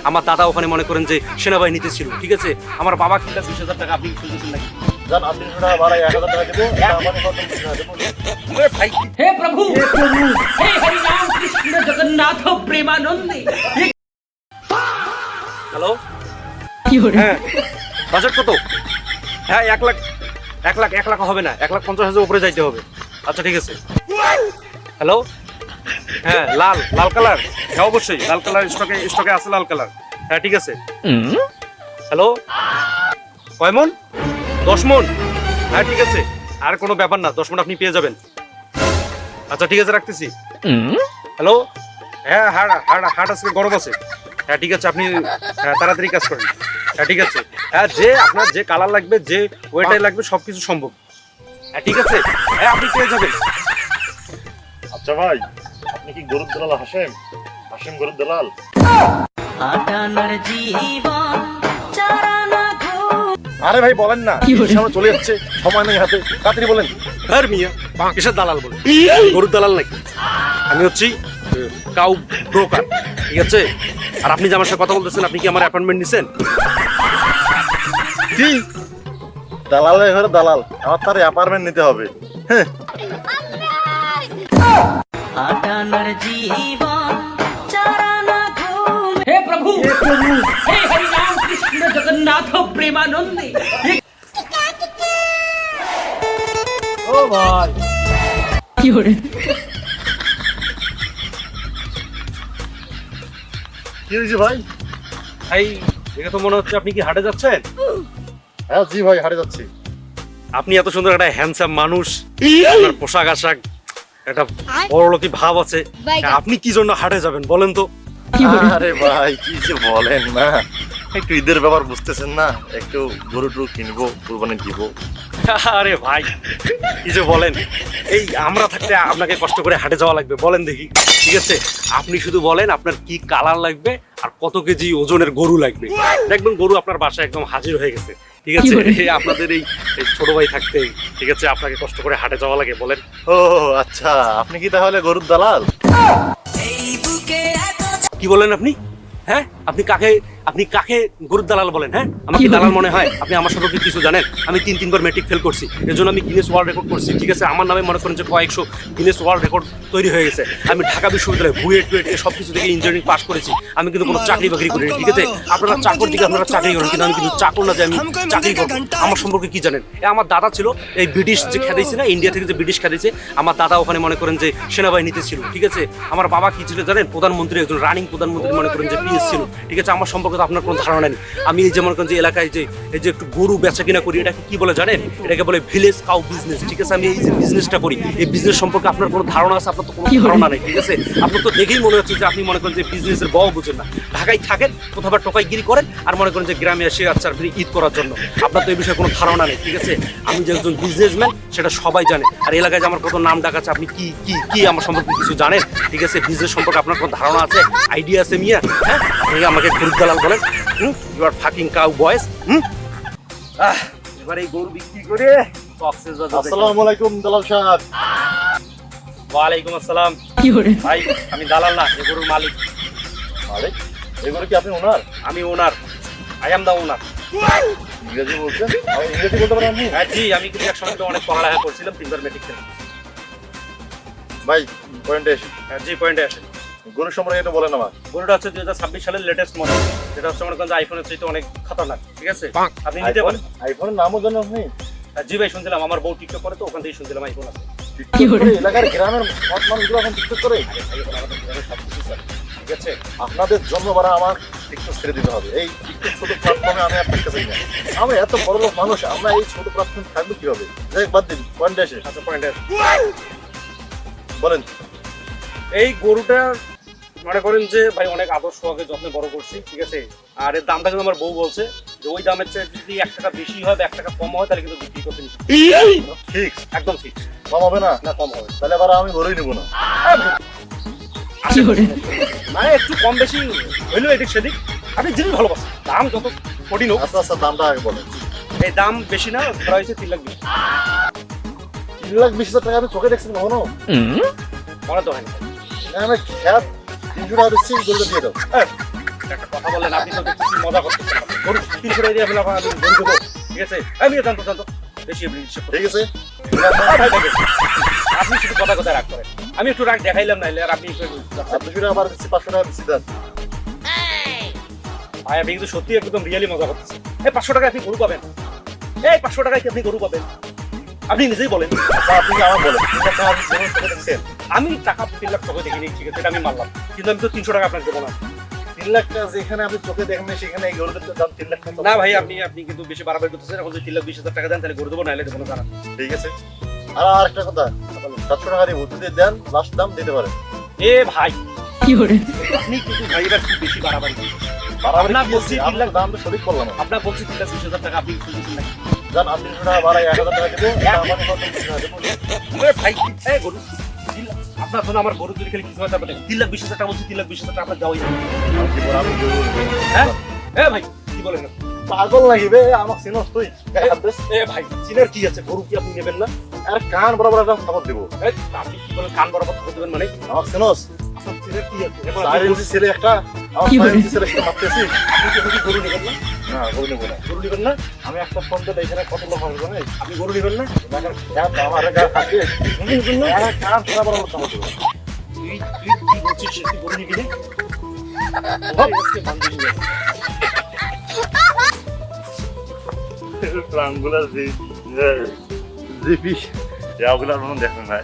আমার দাদা ওখানে মনে করেন যে সেনাবাহিনীতে ছিল, ঠিক আছে। আমার বাবা কিনা 20,000 টাকা আপনি খুঁজেছেন নাকি? জান আপনি টাকা ভাড়া 1000 টাকা দেবো, আমাদের কত টাকা দেবো? ভাই हे प्रभु हे हरि राम कृष्ण जगन्नाथ प्रेमानंद। হ্যালো, হ্যাঁ বাজেট কত? হ্যাঁ 1 লাখ হবে না, 1,50,000 উপরে যাইতে হবে। আচ্ছা ঠিক আছে। হ্যালো, হ্যাঁ লাল কালার, হ্যাঁ অবশ্যই লাল কালার স্টকে আছে, লাল কালার। হ্যাঁ ঠিক আছে। হ্যালো, কয় মন? 10 মন। হ্যাঁ ঠিক আছে, আর কোনো ব্যাপার না, 10 মন আপনি পেয়ে যাবেন। আচ্ছা ঠিক আছে, রাখতেছি। হ্যালো, হ্যাঁ হাট আজকে গরম আছে। হ্যাঁ ঠিক আছে, আপনি তাড়াতাড়ি কাজ করেন। হ্যাঁ ঠিক আছে, হ্যাঁ যে আপনার যে কালার লাগবে, যে ওয়েটাই লাগবে, সবকিছু সম্ভব। হ্যাঁ ঠিক আছে, হ্যাঁ আপনি পেয়ে যাবেন। আচ্ছা ভাই, আপনি কি গরুর দালাল হাসেম গরুর দালাল? আরে ভাই বলেন না, সামনে চলে যাচ্ছে, সময় নেই হাতে, তাড়াতাড়ি বলেন। আর মিয়া কিসের দালাল বলে? গরুর দালাল নাকি? আমি হচ্ছি কাউ ব্রোকার, ঠিক আছে। আর আপনি যে আমার সাথে কথা বলতেছেন, আপনি কি আমার অ্যাপয়েন্টমেন্ট নিছেন? কি দালালের ঘরে দালাল? আমার তার অ্যাপার্টমেন্ট নিতে হবে। হ্যাঁ हे प्रभु हे हरि राम कृष्ण जगन्नाथ प्रेमानंद। ও ভাই, কি হয়েছে ভাই? ভাই দেখে তো মনে হচ্ছে আপনি কি হাটে যাচ্ছেন। হ্যাঁ জি ভাই, হারিয়ে যাচ্ছি। আপনি এত সুন্দর একটা হ্যান্ডসাম মানুষ, আপনার পোশাক আশাক একটা বড়লোকি ভাব আছে, আপনি কি জন্য হাটে যাবেন বলেন তো? আরে ভাই কি যে বলেন না, একটু ঈদের ব্যাপার বুঝতেছেন না, একটু গরু টরু কিনবো, কুরবানি দিব। আরে ভাই কি যে বলেন, এই আমরা থাকতে আপনাকে কষ্ট করে হাটে যাওয়া লাগবে বলেন দেখি? ঠিক আছে, আপনি শুধু বলেন আপনার কি কালার লাগবে আর কত কেজি ওজনের গরু লাগবে, দেখবেন গরু আপনার বাসায় একদম হাজির হয়ে গেছে। ঠিক আছে, আপনাদের এই ছোট ভাই থাকতে, ঠিক আছে, আপনাকে কষ্ট করে হাটে যাওয়া লাগে বলেন? ও আচ্ছা, আপনি কি তাহলে গরুর দালাল? কি বলেন আপনি? হ্যাঁ আপনি কাকে গরুর দালাল বলেন? হ্যাঁ আমাকে দালাল মনে হয়? আপনি আমার সম্পর্কে কিছু জানেন? আমি 3বার ম্যাট্রিক ফেল করছি, এর জন্য আমি গিনেস ওয়ার্ল্ড রেকর্ড করছি। ঠিক আছে, আমার নামে মনে করেন যে কয়েকশো গিনেস ওয়ার্ল্ড রেকর্ড তৈরি হয়ে গেছে। আমি ঢাকা বিশ্ববিদ্যালয়ে বুয়েট সব কিছু থেকে ইঞ্জিনিয়ারিং পাস করেছি। আমি কিন্তু কোনো চাকরি বাকরি করিনি। ঠিক আছে, আপনারা চাকর দিকে আপনারা চাকরি করেন, কিন্তু আমি কিন্তু চাকর না যে আমি চাকরি করবো। আমার সম্পর্কে কি জানেন? আমার দাদা ছিল এই ব্রিটিশ যে খেদাইছে না, ইন্ডিয়া থেকে যে ব্রিটিশ খেদাইছে, আমার দাদা ওখানে মনে করেন যে সেনাবাহিনীতে ছিল। ঠিক আছে, আমার বাবা কি ছিল জানেন? প্রধানমন্ত্রী, একজন রানিং প্রধানমন্ত্রী মনে করেন যে পিএস ছিল। ঠিক আছে, আমার সম্পর্কে তো আপনার কোনো ধারণা নেই। আমি এই যে মনে করেন যে এলাকায় যে এই যে একটু গরু বেচা কিনা করি, এটাকে কি বলে জানেন? এটাকে বলে ভিলেজ কাউ বিজনেস। ঠিক আছে, আমি এই যে বিজনেসটা করি, এই বিজনেস সম্পর্কে আপনার কোনো ধারণা আছে? আপনার তো কোনো ধারণা নেই। ঠিক আছে, আপনার তো দেখেই মনে হচ্ছে যে আপনি মনে করেন যে বিজনেসের বড় বুঝেন না। ঢাকায় থাকেন, কোথাও টোকাইগিরি করেন, আর মনে করেন যে গ্রামে এসে আচ্ছা আপনি ঈদ করার জন্য। আপনার তো এই বিষয়ে কোনো ধারণা নেই। ঠিক আছে, আমি যে একজন বিজনেসম্যান সেটা সবাই জানে। আর এলাকায় যে আমার কত নাম ডাক আছে, আপনি কি কি কি আমার সম্পর্কে কিছু জানেন? ঠিক আছে, বিজনেস সম্পর্কে আপনার কোনো ধারণা আছে, আইডিয়া আছে মিয়া? হ্যাঁ, আপনি আমাকে গরুর দালাল বলেন? ইউ আর ফাকিং কাউ বয়েস। এবার এই গরু বিক্রি করে আসসালামু আলাইকুম দালাল সাহেব। ওয়ালাইকুম আসসালাম। ভাই আমি দালাল না, এই গরুর মালিক। মালিক? এই গরু কি আপনি ওনার? আমি ওনার, আই এম দা ওনার। ইংরেজি বলছেন? আমি ইংরেজি বলতে পারেন আপনি? হ্যাঁ জি, আমি কিন্তু এক সময় তো অনেক পড়ালেখা করছিলাম, 3বার ম্যাট্রিক ফেল। ভাই পয়েন্টে এসে, হ্যাঁ জি, পয়েন্টে আসেন। গরু সম্পর্কে এটা বলেন আমার। গরুটা হচ্ছে 2026 সালের লেটেস্ট মডেল, যেটা হচ্ছে মনে করেন যে আইফোনের চাইতে অনেক খতরনাক। ঠিক আছে, আপনি নিতে পারেন। আইফোনের নামও জানেন আপনি? জি ভাই, শুনছিলাম আমার বউ টিকটক করে, তো ওখান থেকে শুনছিলাম আইফোন আছে। এলাকার গ্রামের মানুষগুলো এখন টিকটক করে। ঠিক আছে, আপনাদের জন্য বারা আমার টিকটক ছেড়ে দিতে হবে। এই টিকটক ছোট প্ল্যাটফর্মে আমি আর থাকতে চাই না। আমরা এত বড় লোক মানুষ, আমরা এই ছোট প্ল্যাটফর্মে থাকবো কিভাবে? যাই বাদ দিন, পয়েন্টে এসে। আচ্ছা পয়েন্টে বলেন। এই গরুটা মনে করেন যে ভাই অনেক আদর সোহাগে যত্নে বড় করছি। ঠিক আছে, আর এর দামটা কিন্তু আমার বউ বলছে যে ওই দামের চেয়ে যদি 1 টাকা বেশি হয় বা 1 টাকা কম হয়, তাহলে কিন্তু বিক্রি করতে নিচ্ছি। ঠিক, একদম ঠিক, কম হবে না? না কম হবে। তাহলে আবার আমি গরুই নেবো না। মানে একটু কম বেশি হইলেও এদিক সেদিক, আপনি জিনিস ভালোবাসেন, দাম যত কঠিন হোক। আচ্ছা আচ্ছা, দামটা আগে বলেন। এই দাম বেশি না, ধরা হয়েছে 3,20,000। 3,20,000 টাকা আমি চোখে দেখছেন কখনো? মনে তো হয় না। আমি খ্যাত 300 টাকা দিচ্ছি, গরুটা দিয়ে দাও। একটা কথা বললেন, আপনি তো দেখছি মজা করতেছেন না। গরু 300 টাকা দিয়ে আপনি আমি গরু দেবো, ঠিক আছে? আমি জানতো বেশি আপনি হিসাব করুন। ঠিক আছে ভাই, ভাই, আপনি শুধু কথা কথা রাগ করেন। আমি একটু রাগ দেখাইলাম নাইলে আর আপনি একটু- 200 টাকা আবার দিচ্ছি, 500 টাকা দিচ্ছি দেন। ভাই আপনি কিন্তু সত্যি একদম রিয়েলি মজা করতেছেন। এই 500 টাকায় আপনি গরু পাবেন? এই 500 টাকায় কি আপনি গরু পাবেন? আপনি নিজেই বলেন। আচ্ছা, আপনি কি আমার বলেন 3 লাখ টাকা আপনি জীবনে চোখে দেখছেন? আমি টাকা 3 লাখ টাকা দেখিনি, ঠিক আছে, এটা আমি মানলাম, কিন্তু আমি তো 300 টাকা আপনাকে দেবো না। 3 লাখ টাকা যেখানে আপনি চোখে দেখেন না, সেখানে এই গরুদের তো দাম 3 লাখ টাকা। না ভাই, আপনি কিন্তু বেশি বাড়াবাড়ি করতেছেন। এখন যদি 3,20,000 টাকা দেন তাহলে গরু দেবো, নাহলে দেবো না জানা। ঠিক আছে। আর আরেকটা কথা, 700 টাকা দিয়ে ভর্তি দিয়ে দেন, লাস্ট দাম দিতে পারেন। এ ভাই, আপনি কিন্তু ভাই এবার খুব বেশি বাড়াবাড়ি করতেছেন। বাড়াবাড়ি আপনার কি বলছি আছে? 3 লাখ, আপনার দাম তো সঠিক বললাম না। আপনার বলছি 3,20,000 টাকা, আপনি কিছু দিচ্ছেন নাকি? যান, আপনি 200 টাকা বাড়াই 1000 টাকা দেবো, আমার কত টাকা দেবো? আরে ভাই, এই গরু 3 লাখ, আপনার জন্য আমার গরু যদি খালি কিছু হয় তারপরে 3,20,000 টাকা বলছি, 3,20,000 টাকা আপনার যাওয়াই যাবে। আমি কি বলবো? আমি কি বলবো? হ্যাঁ এ ভাই, কি বলেন আপনি? পাগল নাকি বে? আমাকে চিনোস তুই? গায়ে হাত দিস? এ ভাই, চিনার কি আছে? গরু কি আপনি নেবেন না? আরে কান বরাবর একটা খবর দিব। এই, আপনি কি বলেন কান বরাবর খবর দেবেন মানে? আমাকে চিনোস? আপনার চিনার কি আছে? এখন 4 আপনি ইঞ্চি ছেলে একটা, আমার 6 ইঞ্চি ছেলে একটা মারতেছি। আপনি কি গরু নেবেন না? না, গরু নেবো না। গরু নেবেন না? আমি একটা ফোন দিলে এখানে কত লোক হবে জানিস? আপনি গরু নেবেন না? দেখেন, আমার গায়ে হাত দিয়ে, আরে কান তোরা বরাবর খবর দিব। তুই কি বলছিস? তুই গরু নিবি না? ভাই, আজকে বান্ধবী আছে। প্রাণগুলা জিপি, ওগুলার মনে দেখেন ভাই।